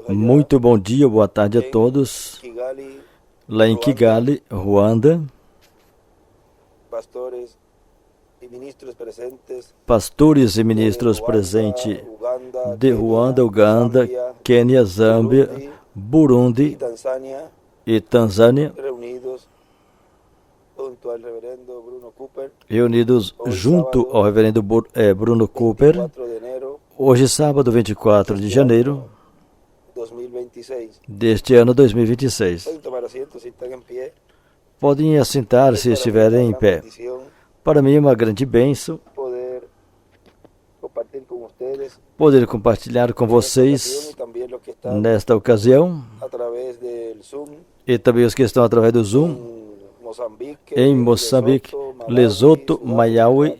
Muito bom dia ou boa tarde a todos. Lá em Kigali, Ruanda, pastores e ministros presentes de Ruanda, Uganda, Quênia, Zâmbia, Burundi e Tanzânia, reunidos junto ao reverendo Bruno Cooper, hoje sábado 24 de janeiro deste ano 2026. Podem assentar se estiverem em pé. Para mim é uma grande bênção poder compartilhar com vocês nesta ocasião e também os que estão através do Zoom em Moçambique, Lesoto, Malawi,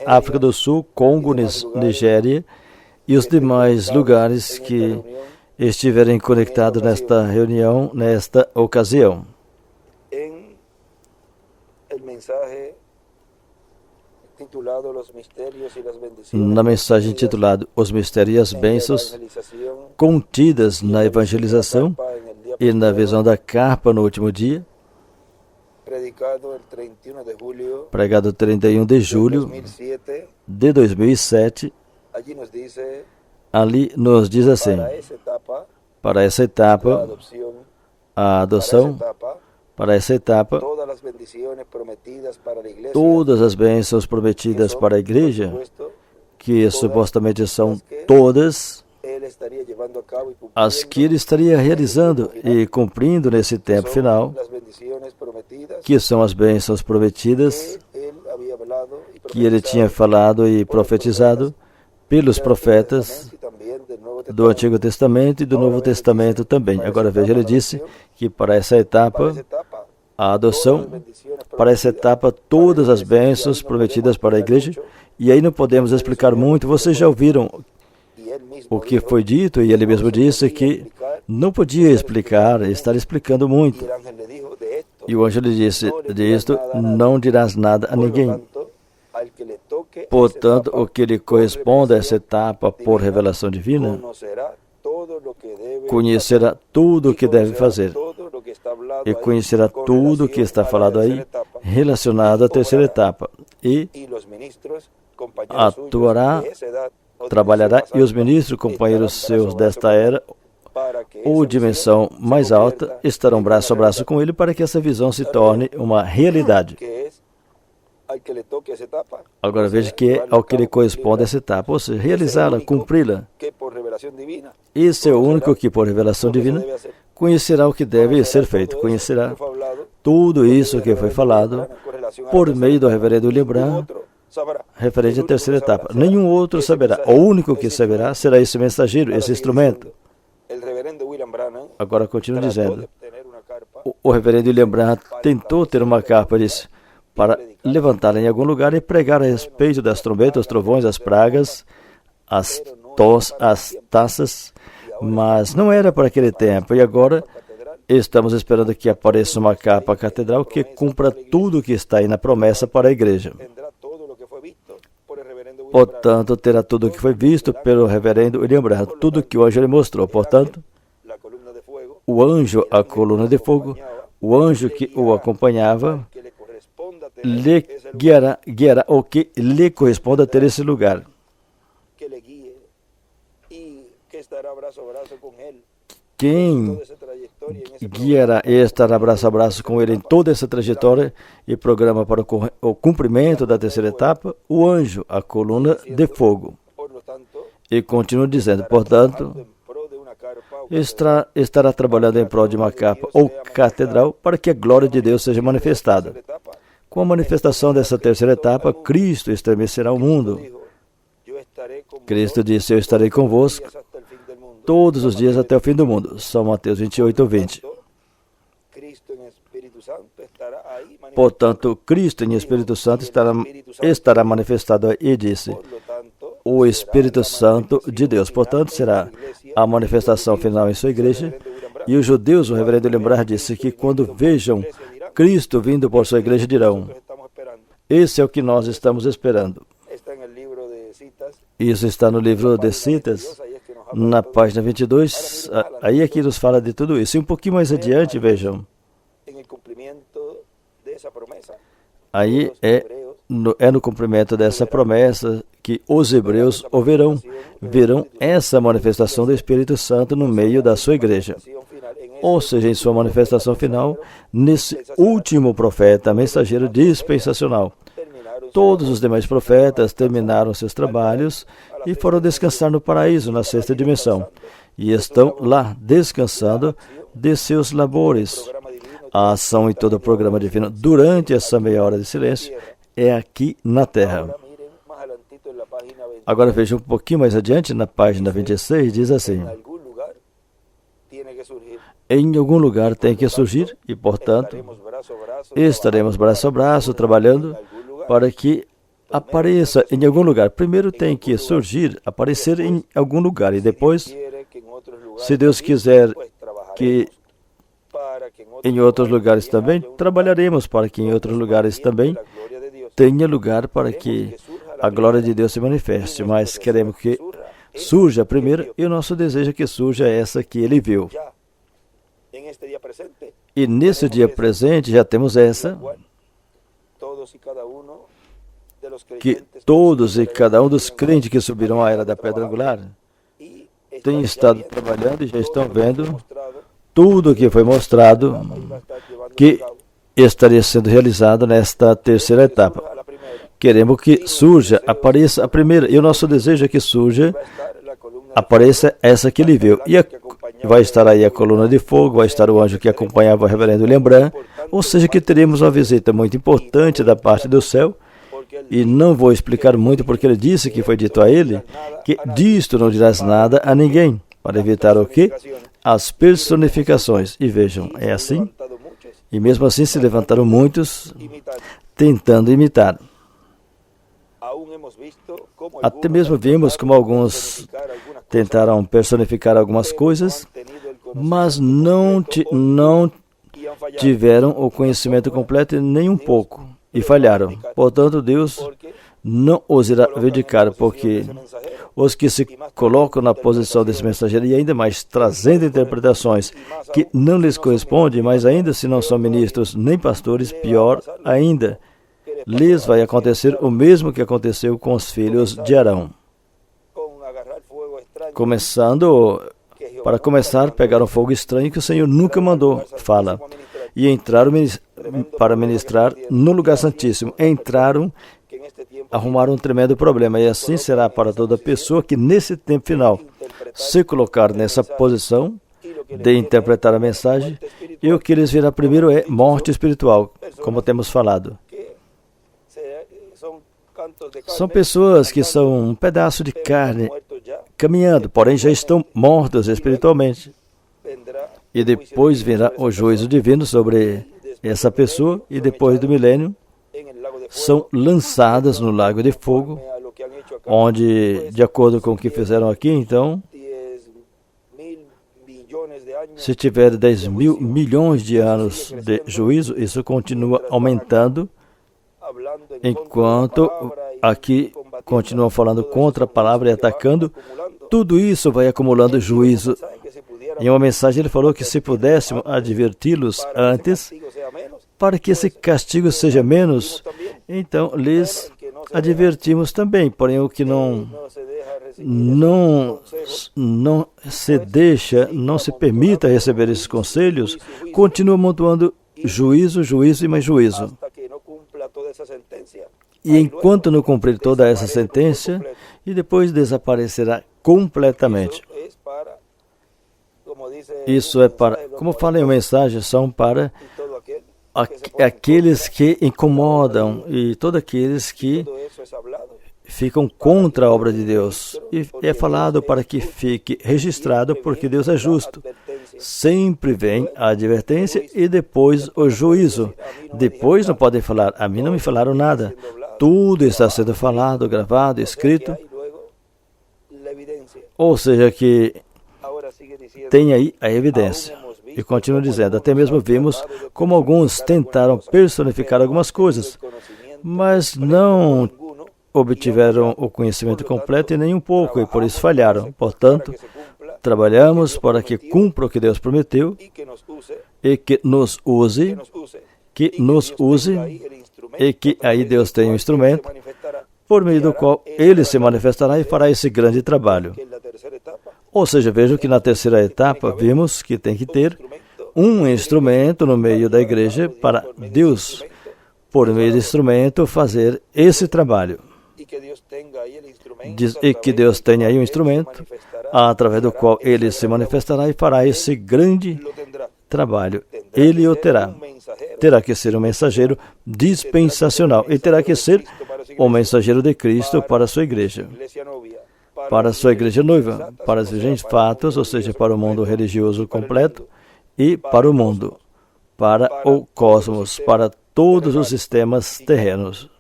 África do Sul, Congo, Nigéria e os demais lugares que estiverem conectados nesta reunião, nesta ocasião. Na mensagem intitulada Os Mistérios e as Bênçãos contidas na evangelização e na visão da carpa no último dia, pregado 31 de julho de 2007, ali nos diz assim: para essa etapa, a adoção, para essa etapa, todas as bênçãos prometidas para a igreja, que supostamente são todas as que ele estaria realizando e cumprindo nesse tempo final, que são as bênçãos prometidas que ele tinha falado e profetizado pelos profetas do Antigo Testamento e do Novo Testamento também. Agora veja, ele disse que para essa etapa, a adoção, para essa etapa, todas as bênçãos prometidas para a igreja, e aí não podemos explicar muito, vocês já ouviram o que foi dito, e ele mesmo disse que não podia explicar, estar explicando muito. E o anjo lhe disse, disto não dirás nada a ninguém. Portanto, o que lhe corresponde a essa etapa por revelação divina, conhecerá tudo o que deve fazer. E conhecerá tudo o que está falado aí, relacionado à terceira etapa. E atuará, trabalhará, e os ministros, companheiros seus desta era, ou dimensão mais alta, estarão braço a braço com ele para que essa visão se torne uma realidade. Agora veja que é ao que lhe corresponde essa etapa, ou seja, realizá-la, cumpri-la. Esse é o único que, por revelação divina, conhecerá o que deve ser feito, conhecerá tudo isso que foi falado por meio do reverendo William Branham, referente à terceira etapa. Nenhum outro saberá. O único que saberá será esse mensageiro, esse instrumento. Agora continua dizendo, o reverendo William Branham tentou ter uma capa disso, para levantá-la em algum lugar e pregar a respeito das trombetas, os trovões, as pragas, as taças, mas não era para aquele tempo. E agora estamos esperando que apareça uma capa catedral que cumpra tudo o que está aí na promessa para a igreja. Portanto, terá tudo o que foi visto pelo reverendo William Branham, tudo o que o anjo lhe mostrou. Portanto, o anjo, a coluna de fogo, o anjo que o acompanhava, lhe guiará o que lhe corresponde a ter esse lugar. Quem guiará e estará braço a braço com ele em toda essa trajetória e programa para o cumprimento da terceira etapa? O anjo, a coluna de fogo. E continua dizendo, portanto, estará trabalhando em prol de uma capa ou catedral para que a glória de Deus seja manifestada. Com a manifestação dessa terceira etapa, Cristo estremecerá o mundo. Cristo disse, eu estarei convosco todos os dias até o fim do mundo. São Mateus 28, 20. Portanto, Cristo em Espírito Santo estará manifestado e disse, o Espírito Santo de Deus. Portanto, será a manifestação final em sua igreja. E os judeus, o reverendo Lembrar, disse que quando vejam Cristo vindo por sua igreja, dirão, esse é o que nós estamos esperando. Isso está no livro de Citas, Na página 22, aí aqui nos fala de tudo isso. E um pouquinho mais adiante, vejam. Aí é no cumprimento dessa promessa que os hebreus verão essa manifestação do Espírito Santo no meio da sua igreja. Ou seja, em sua manifestação final, nesse último profeta, mensageiro dispensacional. Todos os demais profetas terminaram seus trabalhos e foram descansar no paraíso, na sexta dimensão. E estão lá descansando de seus labores. A ação e todo o programa divino durante essa meia hora de silêncio é aqui na Terra. Agora veja um pouquinho mais adiante, na página 26, diz assim: em algum lugar tem que surgir e, portanto, estaremos braço a braço trabalhando para que apareça em algum lugar. Primeiro tem que surgir, aparecer em algum lugar e depois, se Deus quiser que em outros lugares também, trabalharemos para que em outros lugares também tenha lugar para que a glória de Deus se manifeste. Mas queremos que surja primeiro e o nosso desejo é que surja essa que Ele viu. E nesse dia presente já temos essa, que todos e cada um dos crentes que subiram à era da pedra angular têm estado trabalhando e já estão vendo tudo o que foi mostrado que estaria sendo realizado nesta terceira etapa. Queremos que surja, apareça a primeira, e o nosso desejo é que surja, apareça essa que ele viu. E vai estar aí a coluna de fogo, vai estar o anjo que acompanhava o reverendo William Branham, ou seja, que teremos uma visita muito importante da parte do céu, e não vou explicar muito porque ele disse que foi dito a ele, que disto não dirás nada a ninguém, para evitar o quê? As personificações. E vejam, é assim, e mesmo assim se levantaram muitos tentando imitar. Até mesmo vimos como alguns tentaram personificar algumas coisas, mas não tiveram o conhecimento completo nem um pouco, e falharam. Portanto, Deus não os irá vindicar, porque os que se colocam na posição desse mensageiro e ainda mais trazendo interpretações que não lhes correspondem, mas ainda se não são ministros nem pastores, pior ainda, lhes vai acontecer o mesmo que aconteceu com os filhos de Arão. Para começar, pegaram fogo estranho que o Senhor nunca mandou, fala, e entraram para ministrar no lugar santíssimo. Arrumaram um tremendo problema, e assim será para toda pessoa que nesse tempo final se colocar nessa posição de interpretar a mensagem, e o que lhes virá primeiro é morte espiritual, como temos falado. São pessoas que são um pedaço de carne caminhando, porém já estão mortos espiritualmente. E depois virá o juízo divino sobre essa pessoa, e depois do milênio são lançadas no lago de fogo, onde, de acordo com o que fizeram aqui, então, se tiver 10 mil milhões de anos de juízo, isso continua aumentando, enquanto aqui continuam falando contra a palavra e atacando, tudo isso vai acumulando juízo. Em uma mensagem ele falou que se pudéssemos adverti-los antes, para que esse castigo seja menos, então lhes advertimos também, porém o que não se permita receber esses conselhos, continua amontoando juízo, juízo e mais juízo. E enquanto não cumprir toda essa sentença, e depois desaparecerá completamente. Isso é para, como falei em mensagem, são para aqueles que incomodam e todos aqueles que ficam contra a obra de Deus. E é falado para que fique registrado, porque Deus é justo. Sempre vem a advertência e depois o juízo. Depois não podem falar, a mim não me falaram nada. Tudo está sendo falado, gravado, escrito. Ou seja, que tem aí a evidência. E continua dizendo, até mesmo vimos como alguns tentaram personificar algumas coisas, mas não obtiveram o conhecimento completo e nem um pouco, e por isso falharam. Portanto, trabalhamos para que cumpra o que Deus prometeu e que nos use, e que aí Deus tem um instrumento por meio do qual Ele se manifestará e fará esse grande trabalho. Ou seja, vejam que na terceira etapa vimos que tem que ter um instrumento no meio da igreja para Deus, por meio do instrumento, fazer esse trabalho. E que Deus tenha aí um instrumento através do qual Ele se manifestará e fará esse grande trabalho. Ele o terá. Terá que ser um mensageiro dispensacional e terá que ser o mensageiro de Cristo para a sua igreja. Para a sua igreja noiva, para os vigentes fatos, ou seja, para o mundo religioso completo e para o mundo, para o cosmos, para todos os sistemas terrenos.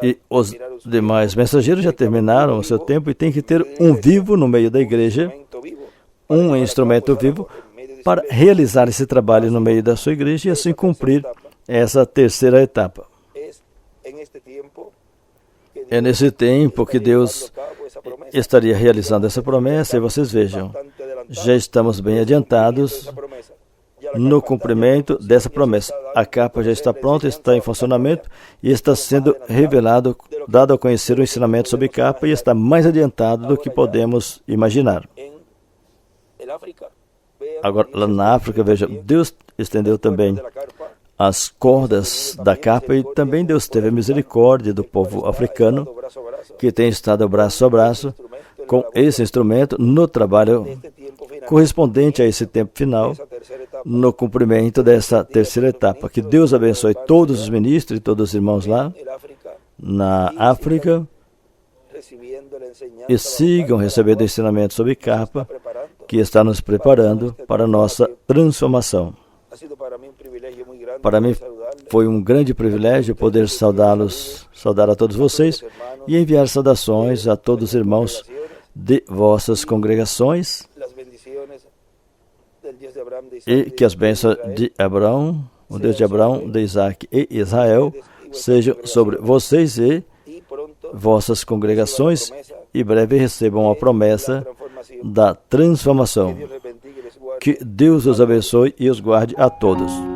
E os demais mensageiros já terminaram o seu tempo e tem que ter um vivo no meio da igreja, um instrumento vivo para realizar esse trabalho no meio da sua igreja e assim cumprir essa terceira etapa. É nesse tempo que Deus estaria realizando essa promessa e vocês vejam, já estamos bem adiantados no cumprimento dessa promessa. A capa já está pronta, está em funcionamento e está sendo revelado, dado a conhecer o ensinamento sobre capa e está mais adiantado do que podemos imaginar. Agora, lá na África, veja, Deus estendeu também as cordas da capa e também Deus teve a misericórdia do povo africano que tem estado braço a braço com esse instrumento no trabalho correspondente a esse tempo final, no cumprimento dessa terceira etapa. Que Deus abençoe todos os ministros e todos os irmãos lá na África e sigam recebendo ensinamento sobre capa que está nos preparando para a nossa transformação. Para mim foi um grande privilégio poder saudar a todos vocês e enviar saudações a todos os irmãos de vossas congregações e que as bênçãos de Abraão, o Deus de Abraão, de Isaac e Israel, sejam sobre vocês e vossas congregações e breve recebam a promessa da transformação. Que Deus os abençoe e os guarde a todos.